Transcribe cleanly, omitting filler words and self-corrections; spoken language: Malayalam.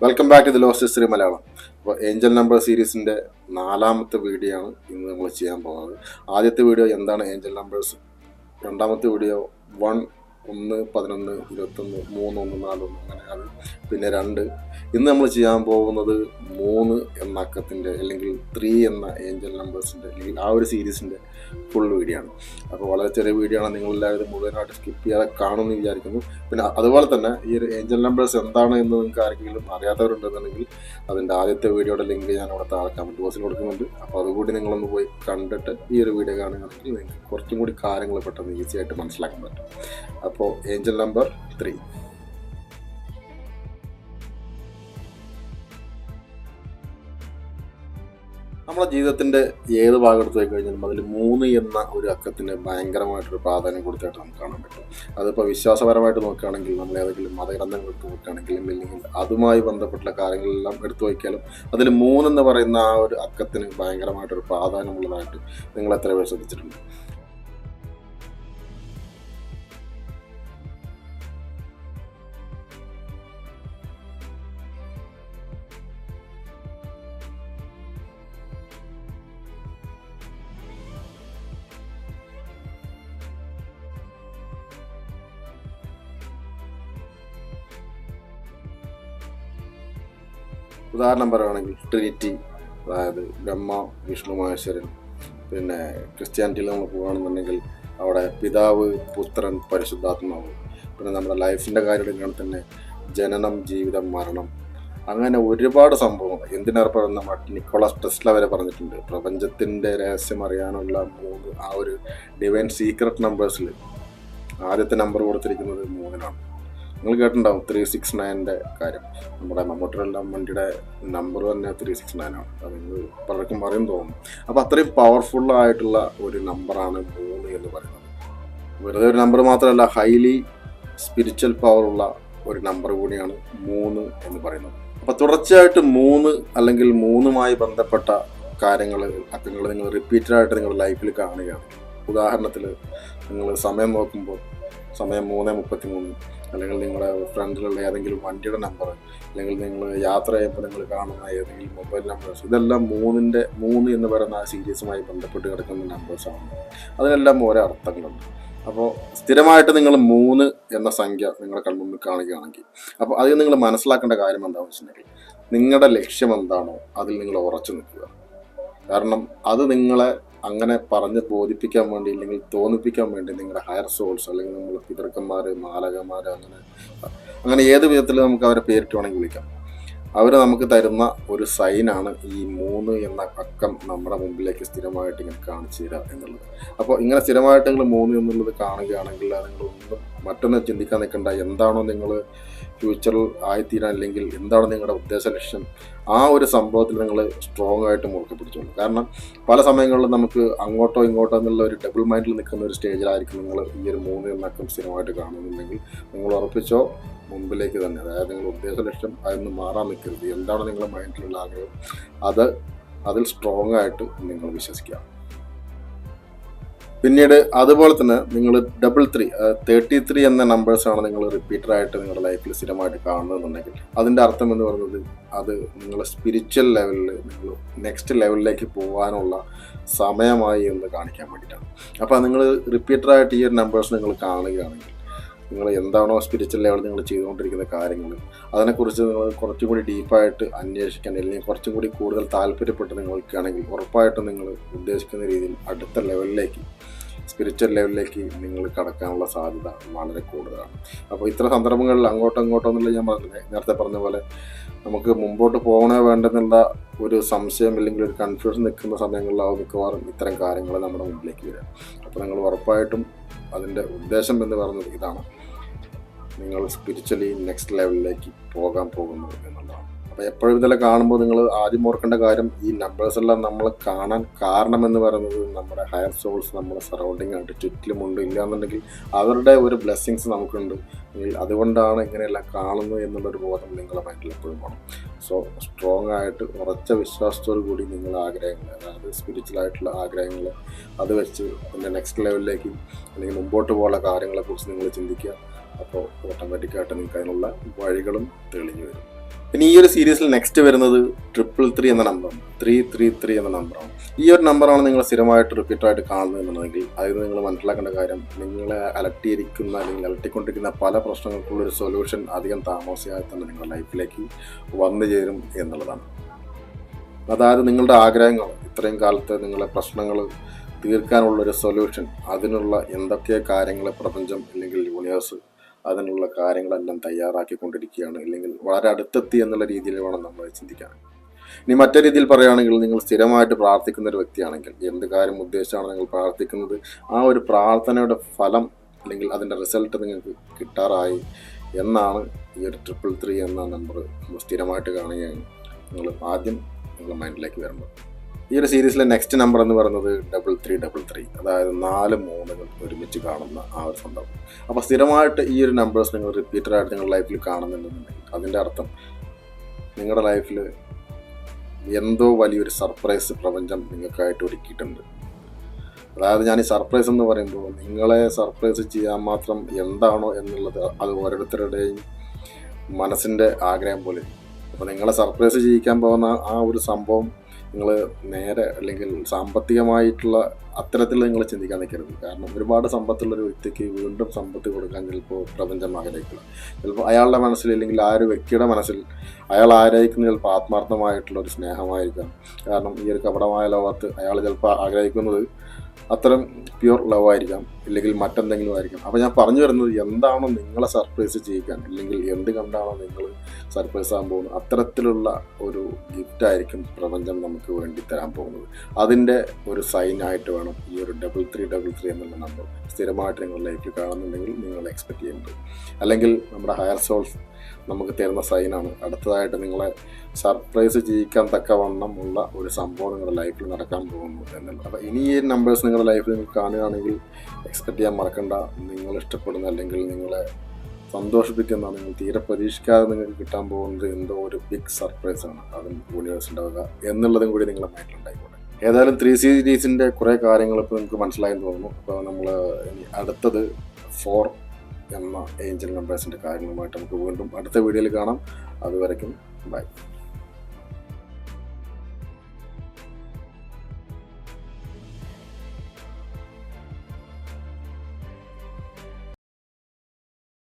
Welcome back to the lost history Malayalam. അപ്പോൾ ഏഞ്ചൽ നമ്പർ സീരീസിൻ്റെ 4ാമത്തെ വീഡിയോ ആണ് ഇന്ന് നമ്മൾ ചെയ്യാൻ പോകുന്നത്. ആദ്യത്തെ വീഡിയോ എന്താണ് ഏഞ്ചൽ നമ്പേഴ്സ്, രണ്ടാമത്തെ വീഡിയോ 1, 1, 11, 21, 3, 1, 4, 1 അങ്ങനെ അത്, പിന്നെ 2. ഇന്ന് നമ്മൾ ചെയ്യാൻ പോകുന്നത് 3 എന്ന അക്കത്തിൻ്റെ അല്ലെങ്കിൽ 3 എന്ന ഏഞ്ചൽ നമ്പേഴ്സിൻ്റെ അല്ലെങ്കിൽ ആ ഒരു സീരീസിൻ്റെ ഫുൾ വീഡിയോ ആണ്. അപ്പോൾ വളരെ ചെറിയ വീഡിയോ ആണ്, നിങ്ങളെല്ലാവരും മുഴുവനായിട്ട് സ്കിപ്പ് ചെയ്യാതെ കാണുമെന്ന് വിചാരിക്കുന്നു. പിന്നെ അതുപോലെ തന്നെ ഈ ഒരു ഏഞ്ചൽ നമ്പേഴ്സ് എന്താണ് എന്ന് നിങ്ങൾക്ക് ആരെങ്കിലും അറിയാത്തവരുണ്ടെന്നുണ്ടെങ്കിൽ അതിൻ്റെ ആദ്യത്തെ വീഡിയോയുടെ ലിങ്ക് ഞാൻ അവിടെ താഴെ കമൻറ്റ് ബോക്സിൽ കൊടുക്കുന്നുണ്ട്. അപ്പോൾ അതുകൂടി നിങ്ങളൊന്ന് പോയി കണ്ടിട്ട് ഈ ഒരു വീഡിയോ കാണുകയാണെങ്കിൽ നിങ്ങൾക്ക് കുറച്ചും കൂടി കാര്യങ്ങൾ പെട്ടെന്ന് ഈസി ആയിട്ട് മനസ്സിലാക്കാൻ പറ്റും. അപ്പോൾ ഏഞ്ചൽ നമ്പർ 3. നമ്മുടെ ജീവിതത്തിൻ്റെ ഏത് ഭാഗത്ത് പോയി കഴിഞ്ഞാലും അതിൽ 3 എന്ന ഒരു അക്കത്തിന് ഭയങ്കരമായിട്ടൊരു പ്രാധാന്യം കൊടുത്തായിട്ട് നമുക്ക് കാണാൻ പറ്റും. അതിപ്പോൾ വിശ്വാസപരമായിട്ട് നോക്കുകയാണെങ്കിൽ, നമ്മൾ ഏതെങ്കിലും മതഗ്രന്ഥങ്ങൾ എടുത്ത് നോക്കുകയാണെങ്കിലും, ഇല്ലെങ്കിൽ അതുമായി ബന്ധപ്പെട്ടുള്ള കാര്യങ്ങളെല്ലാം എടുത്തു വയ്ക്കാലും അതിൽ 3 എന്ന് പറയുന്ന ആ ഒരു അക്കത്തിന് ഭയങ്കരമായിട്ടൊരു പ്രാധാന്യമുള്ളതായിട്ട് നിങ്ങൾ എത്ര പേർ ശ്രദ്ധിച്ചിട്ടുണ്ട്? ഉദാഹരണം പറയുകയാണെങ്കിൽ ട്രിനിറ്റി, അതായത് ബ്രഹ്മ വിഷ്ണു മഹേശ്വരൻ. പിന്നെ ക്രിസ്ത്യാനിറ്റിയിൽ നമ്മൾ പോകുകയാണെന്നുണ്ടെങ്കിൽ അവിടെ പിതാവ് പുത്രൻ പരിശുദ്ധാത്മാവ്. പിന്നെ നമ്മുടെ ലൈഫിൻ്റെ കാര്യം എടുക്കുകയാണെങ്കിൽ തന്നെ ജനനം ജീവിതം മരണം, അങ്ങനെ ഒരുപാട് സംഭവങ്ങൾ. എന്തിനേറെ നമ്മുടെ നിക്കോളാസ് ടെസ്ല വരെ പറഞ്ഞിട്ടുണ്ട്, പ്രപഞ്ചത്തിൻ്റെ രഹസ്യം അറിയാനുള്ള 3 ആ ഒരു ഡിവൈൻ സീക്രട്ട് നമ്പേഴ്സിൽ ആദ്യത്തെ നമ്പർ കൊടുത്തിരിക്കുന്നത് 3-നാണ്. നിങ്ങൾ കേട്ടിട്ടുണ്ടാവും 369 കാര്യം. നമ്മുടെ മമ്മൂട്ടിയെല്ലാം വണ്ടിയുടെ നമ്പർ തന്നെ 369 ആണ്. അത് നിങ്ങൾ പലർക്കും പറയും തോന്നും. അപ്പോൾ അത്രയും പവർഫുള്ളായിട്ടുള്ള ഒരു നമ്പറാണ് 3 എന്ന് പറയുന്നത്. വെറുതെ ഒരു നമ്പർ മാത്രമല്ല, ഹൈലി സ്പിരിച്വൽ പവറുള്ള ഒരു നമ്പർ കൂടിയാണ് 3 എന്ന് പറയുന്നത്. അപ്പോൾ തുടർച്ചയായിട്ട് 3 അല്ലെങ്കിൽ 3മായി ബന്ധപ്പെട്ട കാര്യങ്ങൾ, അക്കങ്ങൾ നിങ്ങൾ റിപ്പീറ്റഡായിട്ട് നിങ്ങളുടെ ലൈഫിൽ കാണുകയാണ്. ഉദാഹരണത്തിൽ നിങ്ങൾ സമയം നോക്കുമ്പോൾ സമയം 3:33, അല്ലെങ്കിൽ നിങ്ങളുടെ ഫ്രണ്ടിലുള്ള ഏതെങ്കിലും വണ്ടിയുടെ നമ്പർ, അല്ലെങ്കിൽ നിങ്ങൾ യാത്ര ചെയ്യുമ്പോൾ നിങ്ങൾ കാണുന്ന ഏതെങ്കിലും മൊബൈൽ നമ്പേഴ്സ്, ഇതെല്ലാം 3 എന്ന് പറയുന്ന ആ സീരീസുമായി ബന്ധപ്പെട്ട് കിടക്കുന്ന നമ്പേഴ്സാണ്. അതിനെല്ലാം ഓരോ അർത്ഥങ്ങളുണ്ട്. അപ്പോൾ സ്ഥിരമായിട്ട് നിങ്ങൾ 3 എന്ന സംഖ്യ നിങ്ങളുടെ കൺമുമ്പിൽ കാണുകയാണെങ്കിൽ, അപ്പോൾ അതിൽ നിങ്ങൾ മനസ്സിലാക്കേണ്ട കാര്യം എന്താണെന്ന് വെച്ചിട്ടുണ്ടെങ്കിൽ, നിങ്ങളുടെ ലക്ഷ്യം എന്താണോ അതിൽ നിങ്ങൾ ഉറച്ചു നിൽക്കുക. കാരണം അത് നിങ്ങളെ അങ്ങനെ പറഞ്ഞ് ബോധിപ്പിക്കാൻ വേണ്ടി, അല്ലെങ്കിൽ തോന്നിപ്പിക്കാൻ വേണ്ടി നിങ്ങളുടെ ഹയർ സോൾസ്, അല്ലെങ്കിൽ നമ്മൾ പിതൃക്കന്മാർ, മാലകന്മാർ, അങ്ങനെ ഏത് വിധത്തിൽ നമുക്ക് അവരെ പേരിട്ട് വേണമെങ്കിൽ വിളിക്കാം, അവർ നമുക്ക് തരുന്ന ഒരു സൈനാണ് ഈ 3 എന്ന അക്കം നമ്മുടെ മുമ്പിലേക്ക് സ്ഥിരമായിട്ട് ഇങ്ങനെ കാണിച്ചു തരിക എന്നുള്ളത്. അപ്പോൾ ഇങ്ങനെ സ്ഥിരമായിട്ട് നിങ്ങൾ 3 എന്നുള്ളത് കാണുകയാണെങ്കിൽ നിങ്ങളൊന്നും മറ്റൊന്നും ചിന്തിക്കാൻ നിൽക്കേണ്ട. എന്താണോ നിങ്ങൾ ഫ്യൂച്ചറിൽ ആയിത്തീരാൻ, അല്ലെങ്കിൽ എന്താണ് നിങ്ങളുടെ ഉദ്ദേശ ലക്ഷ്യം, ആ ഒരു സംഭവത്തിൽ നിങ്ങൾ സ്ട്രോങ് ആയിട്ട് മുറുക്കെ പിടിച്ചോളൂ. കാരണം പല സമയങ്ങളിലും നമുക്ക് അങ്ങോട്ടോ ഇങ്ങോട്ടോ എന്നുള്ള ഒരു ഡബിൾ മൈൻഡിൽ നിൽക്കുന്ന ഒരു സ്റ്റേജിലായിരിക്കും നിങ്ങൾ ഈ ഒരു 3 എന്ന അക്കം സ്ഥിരമായിട്ട് കാണുന്നുണ്ടെങ്കിൽ, നിങ്ങൾ ഉറപ്പിച്ചോ മുമ്പിലേക്ക് തന്നെ. അതായത് നിങ്ങളുടെ ഉദ്ദേശ ലക്ഷ്യം അതൊന്നും മാറാൻ നിൽക്കരുത്. എന്താണ് നിങ്ങളുടെ മൈൻഡിലുള്ള ആഗ്രഹം, അതിൽ സ്ട്രോങ് ആയിട്ട് നിങ്ങൾ വിശ്വസിക്കുക. പിന്നീട് അതുപോലെ തന്നെ നിങ്ങൾ 33 എന്ന നമ്പേഴ്സാണ് നിങ്ങൾ റിപ്പീറ്റഡായിട്ട് നിങ്ങളുടെ ലൈഫിൽ സ്ഥിരമായിട്ട് കാണുന്നതെന്നുണ്ടെങ്കിൽ, അതിൻ്റെ അർത്ഥം എന്ന് പറയുന്നത് അത് നിങ്ങളുടെ സ്പിരിച്വൽ ലെവലിൽ നിങ്ങൾ നെക്സ്റ്റ് ലെവലിലേക്ക് പോകാനുള്ള സമയമായി എന്ന് കാണിക്കാൻ വേണ്ടിയിട്ടാണ്. അപ്പോൾ നിങ്ങൾ റിപ്പീറ്റഡായിട്ട് ഈ ഒരു നമ്പേഴ്സ് നിങ്ങൾ കാണുകയാണെങ്കിൽ, നിങ്ങൾ എന്താണോ സ്പിരിച്വൽ ലെവൽ നിങ്ങൾ ചെയ്തുകൊണ്ടിരിക്കുന്ന കാര്യങ്ങൾ, അതിനെക്കുറിച്ച് നിങ്ങൾ കുറച്ചും കൂടി ഡീപ്പായിട്ട് അന്വേഷിക്കാൻ, അല്ലെങ്കിൽ കുറച്ചും കൂടി കൂടുതൽ താല്പര്യപ്പെട്ട് നിൽക്കുകയാണെങ്കിൽ, ഉറപ്പായിട്ടും നിങ്ങൾ ഉദ്ദേശിക്കുന്ന രീതിയിൽ അടുത്ത ലെവലിലേക്ക്, സ്പിരിച്വൽ ലെവലിലേക്ക് നിങ്ങൾ കടക്കാനുള്ള സാധ്യത വളരെ കൂടുതലാണ്. അപ്പോൾ ഇത്തരം സന്ദർഭങ്ങളിൽ അങ്ങോട്ടോ എന്നുള്ള ഞാൻ നേരത്തെ പറഞ്ഞ പോലെ നമുക്ക് മുമ്പോട്ട് പോകണോ വേണ്ടെന്നുള്ള ഒരു സംശയം, അല്ലെങ്കിൽ ഒരു കൺഫ്യൂഷൻ നിൽക്കുന്ന സമയങ്ങളിലാവും മിക്കവാറും ഇത്തരം കാര്യങ്ങൾ നമ്മുടെ മുമ്പിലേക്ക് വരിക. അപ്പോൾ നിങ്ങൾ ഉറപ്പായിട്ടും അതിൻ്റെ ഉദ്ദേശം എന്ന് പറയുന്നത് ഇതാണ്, നിങ്ങൾ സ്പിരിച്വലി നെക്സ്റ്റ് ലെവലിലേക്ക് പോകാൻ പോകുന്നു എന്നുള്ളതാണ്. അപ്പോൾ എപ്പോഴും ഇതെല്ലാം കാണുമ്പോൾ നിങ്ങൾ ആദ്യം ഓർക്കേണ്ട കാര്യം, ഈ നമ്പേഴ്സെല്ലാം നമ്മൾ കാണാൻ കാരണം എന്ന് പറയുന്നത് നമ്മുടെ ഹയർ സോൾസ് നമ്മുടെ സറൗണ്ടിങ് ആയിട്ട് ചുറ്റിലുമുണ്ട്. ഇല്ലയെന്നുണ്ടെങ്കിൽ അവരുടെ ഒരു ബ്ലെസ്സിങ്സ് നമുക്കുണ്ട്. അതുകൊണ്ടാണ് ഇങ്ങനെയെല്ലാം കാണുന്നത് എന്നുള്ളൊരു ബോധം നിങ്ങളുടെ മൈൻഡിൽ എപ്പോഴും വേണം. സോ സ്ട്രോങ് ആയിട്ട് ഉറച്ച വിശ്വാസത്തോടു കൂടി നിങ്ങളുടെ ആഗ്രഹങ്ങൾ, അതായത് സ്പിരിച്വലായിട്ടുള്ള ആഗ്രഹങ്ങൾ, അത് വെച്ച് പിന്നെ നെക്സ്റ്റ് ലെവലിലേക്ക് അല്ലെങ്കിൽ മുമ്പോട്ട് പോകാനുള്ള കാര്യങ്ങളെക്കുറിച്ച് നിങ്ങൾ ചിന്തിക്കുക. അപ്പോൾ ഓട്ടോമാറ്റിക്കായിട്ട് നിങ്ങൾക്ക് അതിനുള്ള വഴികളും തെളിഞ്ഞു വരും. പിന്നെ ഈ ഒരു സീരീസിൽ നെക്സ്റ്റ് വരുന്നത് 333 എന്ന നമ്പറാണ്. 333 എന്ന നമ്പറാണ്. ഈ ഒരു നമ്പറാണ് നിങ്ങൾ സ്ഥിരമായിട്ട് റിപ്പീറ്റായിട്ട് കാണുന്നതെന്നുണ്ടെങ്കിൽ അതിൽ നിങ്ങൾ മനസ്സിലാക്കേണ്ട കാര്യം, നിങ്ങളെ അലട്ടിയിരിക്കുന്ന അല്ലെങ്കിൽ അലട്ടിക്കൊണ്ടിരിക്കുന്ന പല പ്രശ്നങ്ങൾക്കുള്ളൊരു സൊല്യൂഷൻ അധികം താമസിയാതെ തന്നെ നിങ്ങളുടെ ലൈഫിലേക്ക് വന്നു ചേരും എന്നുള്ളതാണ്. അതായത് നിങ്ങളുടെ ആഗ്രഹങ്ങൾ, ഇത്രയും കാലത്തെ നിങ്ങളുടെ പ്രശ്നങ്ങൾ തീർക്കാനുള്ളൊരു സൊല്യൂഷൻ, അതിനുള്ള എന്തൊക്കെ കാര്യങ്ങൾ പ്രപഞ്ചം അല്ലെങ്കിൽ യൂണിവേഴ്സ് അതിനുള്ള കാര്യങ്ങളെല്ലാം തയ്യാറാക്കിക്കൊണ്ടിരിക്കുകയാണ്, അല്ലെങ്കിൽ വളരെ അടുത്തെത്തി എന്നുള്ള രീതിയിൽ വേണം നമ്മൾ ചിന്തിക്കാൻ. ഇനി മറ്റൊരു രീതിയിൽ പറയുകയാണെങ്കിൽ, നിങ്ങൾ സ്ഥിരമായിട്ട് പ്രാർത്ഥിക്കുന്ന ഒരു വ്യക്തിയാണെങ്കിൽ, എന്ത് കാര്യം ഉദ്ദേശിച്ചാണ് നിങ്ങൾ പ്രാർത്ഥിക്കുന്നത്, ആ ഒരു പ്രാർത്ഥനയുടെ ഫലം അല്ലെങ്കിൽ അതിൻ്റെ റിസൾട്ട് നിങ്ങൾക്ക് കിട്ടാറായി എന്നാണ് ഈ ഒരു 333 എന്ന നമ്പർ സ്ഥിരമായിട്ട് കാണുകയാണ് നിങ്ങൾ ആദ്യം നിങ്ങളുടെ മൈൻഡിലേക്ക് വരുമ്പോൾ. ഈ ഒരു സീരീസിലെ നെക്സ്റ്റ് നമ്പർ എന്ന് പറയുന്നത് 3333, അതായത് 4 3 ഒരുമിച്ച് കാണുന്ന ആ ഒരു സന്ദർഭം. അപ്പോൾ സ്ഥിരമായിട്ട് ഈ ഒരു നമ്പേഴ്സ് നിങ്ങൾ റിപ്പീറ്റഡായിട്ട് നിങ്ങളുടെ ലൈഫിൽ കാണുന്നുണ്ടെന്നുണ്ടെങ്കിൽ അതിൻ്റെ അർത്ഥം നിങ്ങളുടെ ലൈഫിൽ എന്തോ വലിയൊരു സർപ്രൈസ് പ്രപഞ്ചം നിങ്ങൾക്കായിട്ട് ഒരുക്കിയിട്ടുണ്ട്. അതായത് ഞാൻ ഈ സർപ്രൈസ് എന്ന് പറയുമ്പോൾ നിങ്ങളെ സർപ്രൈസ് ചെയ്യാൻ മാത്രം എന്താണോ എന്നുള്ളത് അത് ഓരോരുത്തരുടെയും മനസ്സിൻ്റെ ആഗ്രഹം പോലെ. അപ്പോൾ നിങ്ങളെ സർപ്രൈസ് ചെയ്യിക്കാൻ പോകുന്ന ആ ഒരു സംഭവം നിങ്ങൾ നേരെ അല്ലെങ്കിൽ സാമ്പത്തികമായിട്ടുള്ള അത്തരത്തിൽ നിങ്ങൾ ചിന്തിക്കാൻ നിൽക്കരുത്. കാരണം ഒരുപാട് സമ്പത്തുള്ളൊരു വ്യക്തിക്ക് വീണ്ടും സമ്പത്ത് കൊടുക്കാൻ ചിലപ്പോൾ പ്രപഞ്ചം ആഗ്രഹിക്കുക. ചിലപ്പോൾ അയാളുടെ മനസ്സിൽ അല്ലെങ്കിൽ ആ ഒരു വ്യക്തിയുടെ മനസ്സിൽ അയാൾ ആഗ്രഹിക്കുന്നത് ചിലപ്പോൾ ആത്മാർത്ഥമായിട്ടുള്ള ഒരു സ്നേഹമായിരിക്കാം. കാരണം ഈ ഒരു കപടമായ ലോകത്ത് അയാൾ ചിലപ്പോൾ ആഗ്രഹിക്കുന്നത് അത്തരം പ്യുവർ ലവ് ആയിരിക്കാം, ഇല്ലെങ്കിൽ മറ്റെന്തെങ്കിലും ആയിരിക്കാം. അപ്പോൾ ഞാൻ പറഞ്ഞു വരുന്നത്, എന്താണോ നിങ്ങളെ സർപ്രൈസ് ചെയ്യിക്കാൻ അല്ലെങ്കിൽ എന്ത് കണ്ടാണോ നിങ്ങൾ സർപ്രൈസ് ആകാൻ പോകുന്നത്, അത്തരത്തിലുള്ള ഒരു ഗിഫ്റ്റായിരിക്കും പ്രപഞ്ചം നമുക്ക് വേണ്ടി തരാൻ പോകുന്നത്. അതിൻ്റെ ഒരു സൈനായിട്ട് വേണം ഈ ഒരു 3333 എന്നുള്ള നമ്പർ സ്ഥിരമായിട്ട് നിങ്ങളുടെ ലൈഫിൽ കാണുന്നുണ്ടെങ്കിൽ നിങ്ങൾ എക്സ്പെക്റ്റ് ചെയ്യുന്നത്. അല്ലെങ്കിൽ നമ്മുടെ ഹയർ സോൾസ് നമുക്ക് തരുന്ന സൈനാണ് അടുത്തതായിട്ട് നിങ്ങളെ സർപ്രൈസ് ചെയ്യിക്കാൻ തക്കവണ്ണം ഉള്ള ഒരു സംഭവം നിങ്ങളുടെ ലൈഫിൽ നടക്കാൻ പോകുന്നു എന്നുള്ളത്. അപ്പോൾ ഇനി ഈ നമ്പേഴ്സ് നിങ്ങളുടെ ലൈഫിൽ നിങ്ങൾ കാണുകയാണെങ്കിൽ എക്സ്പെക്റ്റ് ചെയ്യാൻ മറക്കണ്ട. നിങ്ങൾ ഇഷ്ടപ്പെടുന്ന അല്ലെങ്കിൽ നിങ്ങളെ സന്തോഷിപ്പിക്കുന്ന, നിങ്ങൾ തീരെ പ്രതീക്ഷിക്കാതെ നിങ്ങൾക്ക് കിട്ടാൻ പോകുന്നത് എന്തോ ഒരു ബിഗ് സർപ്രൈസ് ആണ്, അതും യൂണിവേഴ്സ് ഉണ്ടാവുക എന്നുള്ളതും കൂടി നിങ്ങളുടെ മൈൻഡിലുണ്ടായിക്കോട്ടെ. ഏതായാലും 3 സീരീസിൻ്റെ കുറേ കാര്യങ്ങൾ ഇപ്പോൾ നിങ്ങൾക്ക് മനസ്സിലായെന്ന് തോന്നുന്നു. അപ്പോൾ നമ്മൾ ഇനി അടുത്തത് 4 എന്ന ഏഞ്ചൽ നമ്പേഴ്സിൻ്റെ കാര്യങ്ങളുമായിട്ട് നമുക്ക് വീണ്ടും അടുത്ത വീഡിയോയിൽ കാണാം. അതുവരയ്ക്കും ബൈ.